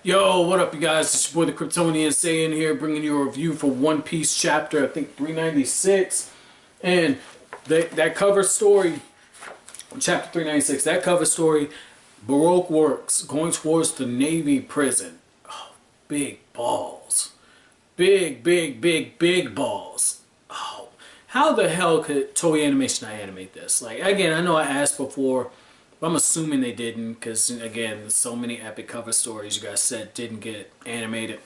Yo, what up, you guys? It's your boy, the Kryptonian, saying here, bringing you a review for One Piece chapter, I think 396, and that cover story, chapter 396. That cover story, Baroque works going towards the Navy prison. Oh, big balls, big balls. Oh, how the hell could Toei Animation not animate this? Like, again, I know I asked before. I'm assuming they didn't, because again, so many epic cover stories you guys said didn't get animated.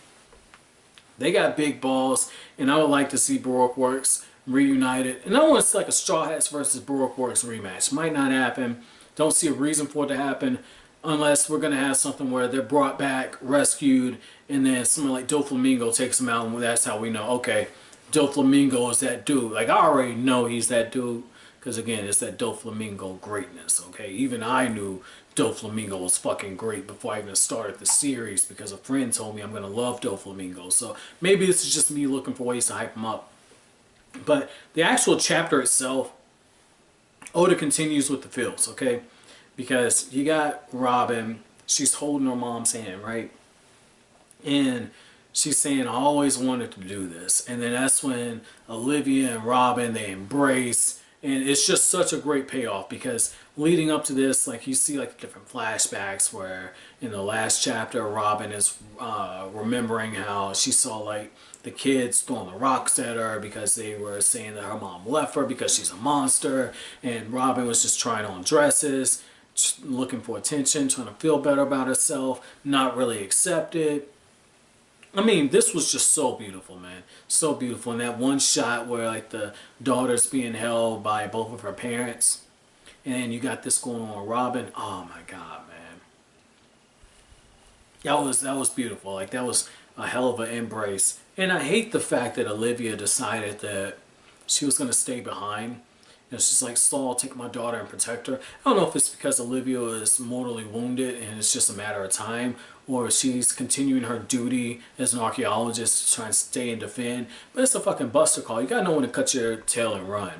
They got big balls, and I would like to see Baroque Works reunited. And I want to see like a Straw Hats versus Baroque Works rematch. Might not happen. Don't see a reason for it to happen unless we're gonna have something where they're brought back, rescued, and then someone like Doflamingo takes them out, and that's how we know. Okay, Doflamingo is that dude. Like, I already know he's that dude. Because again, it's that Doflamingo greatness, okay? Even I knew Doflamingo was fucking great before I even started the series because a friend told me I'm going to love Doflamingo. So maybe this is just me looking for ways to hype him up. But the actual chapter itself, Oda continues with the feels, okay? Because you got Robin, she's holding her mom's hand, right? And she's saying, I always wanted to do this. And then that's when Olivia and Robin, they embrace. And it's just such a great payoff because leading up to this, like you see like different flashbacks where in the last chapter, Robin is remembering how she saw like the kids throwing the rocks at her because they were saying that her mom left her because she's a monster. And Robin was just trying on dresses, looking for attention, trying to feel better about herself, not really accepted. I mean, this was just so beautiful, man. So beautiful. And that one shot where, like, the daughter's being held by both of her parents. And you got this going on with Robin. Oh, my God, man. That was beautiful. Like, that was a hell of an embrace. And I hate the fact that Olivia decided that she was going to stay behind. You know, she's like, Saul, take my daughter and protect her. I don't know if it's because Olivia is mortally wounded and it's just a matter of time, or she's continuing her duty as an archaeologist to try and stay and defend. But it's a fucking buster call. You gotta know when to cut your tail and run.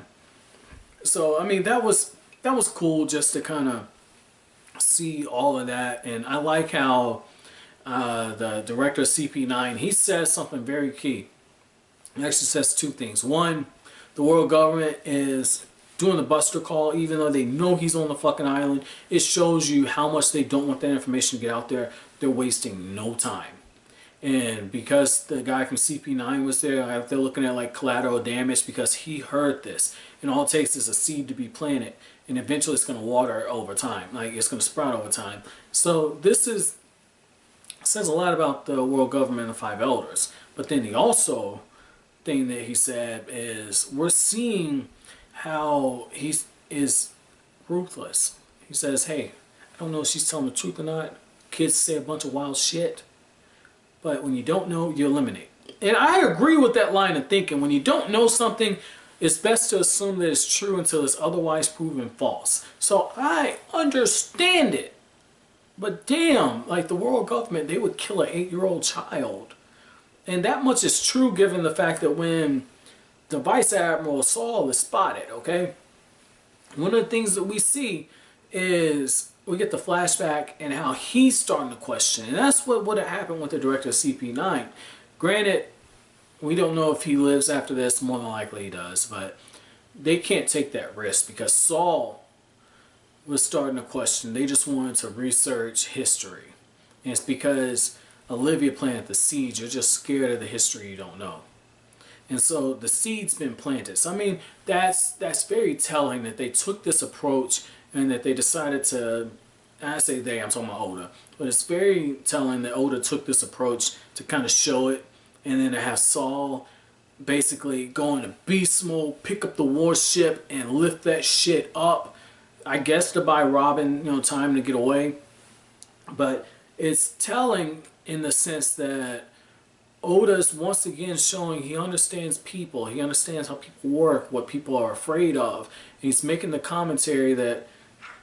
So, I mean, that was cool just to kind of see all of that. And I like how the director of CP9, he says something very key. He actually says two things. One, the world government is doing the buster call even though they know he's on the fucking island. It shows you how much they don't want that information to get out there. They're wasting no time. And because the guy from CP9 was there, they're looking at like collateral damage because he heard this. And all it takes is a seed to be planted, and eventually it's going to water over time. Like, it's going to sprout over time. So this says a lot about the world government and the Five Elders. But then the also thing that he said is we're seeing how he is ruthless. He says, hey, I don't know if she's telling the truth or not. Kids say a bunch of wild shit. But when you don't know, you eliminate. And I agree with that line of thinking. When you don't know something, it's best to assume that it's true until it's otherwise proven false. So I understand it. But damn, like the world government, they would kill an 8-year-old child. And that much is true given the fact that when the Vice Admiral Saul is spotted, okay? One of the things that we see is we get the flashback and how he's starting to question. And that's what would have happened with the director of CP9. Granted, we don't know if he lives after this. More than likely he does. But they can't take that risk because Saul was starting to question. They just wanted to research history. And it's because Olivia planted the seeds. You're just scared of the history you don't know. And so the seed's been planted. So I mean, that's very telling that they took this approach and that they decided to, I say they, I'm talking about Oda, but it's very telling that Oda took this approach to kind of show it, and then to have Saul basically go into beast mode, pick up the warship and lift that shit up, I guess to buy Robin, you know, time to get away. But it's telling in the sense that Oda's once again showing he understands people. He understands how people work, what people are afraid of. And he's making the commentary that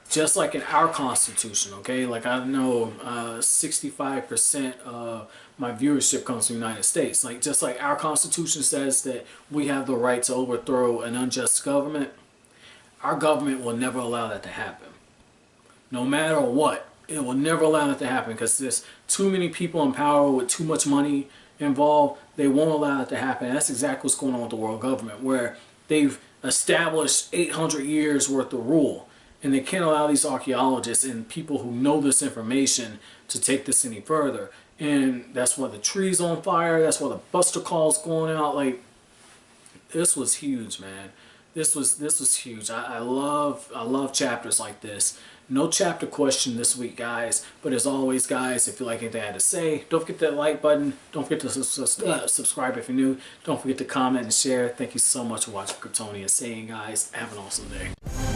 just like in our Constitution, okay? Like, I know 65% of my viewership comes from the United States. Like, just like our Constitution says that we have the right to overthrow an unjust government, our government will never allow that to happen. No matter what. It will never allow that to happen because there's too many people in power with too much money involved. They won't allow that to happen. And that's exactly what's going on with the world government, where they've established 800 years worth of rule. And they can't allow these archaeologists and people who know this information to take this any further. And that's why the tree's on fire. That's why the Buster call's going out. Like, this was huge, man. This was huge. I love chapters like this. No chapter question this week, guys. But as always, guys, if you like anything I had to say, don't forget that like button. Don't forget to subscribe if you're new. Don't forget to comment and share. Thank you so much for watching Kryptonian Saying, guys. Have an awesome day.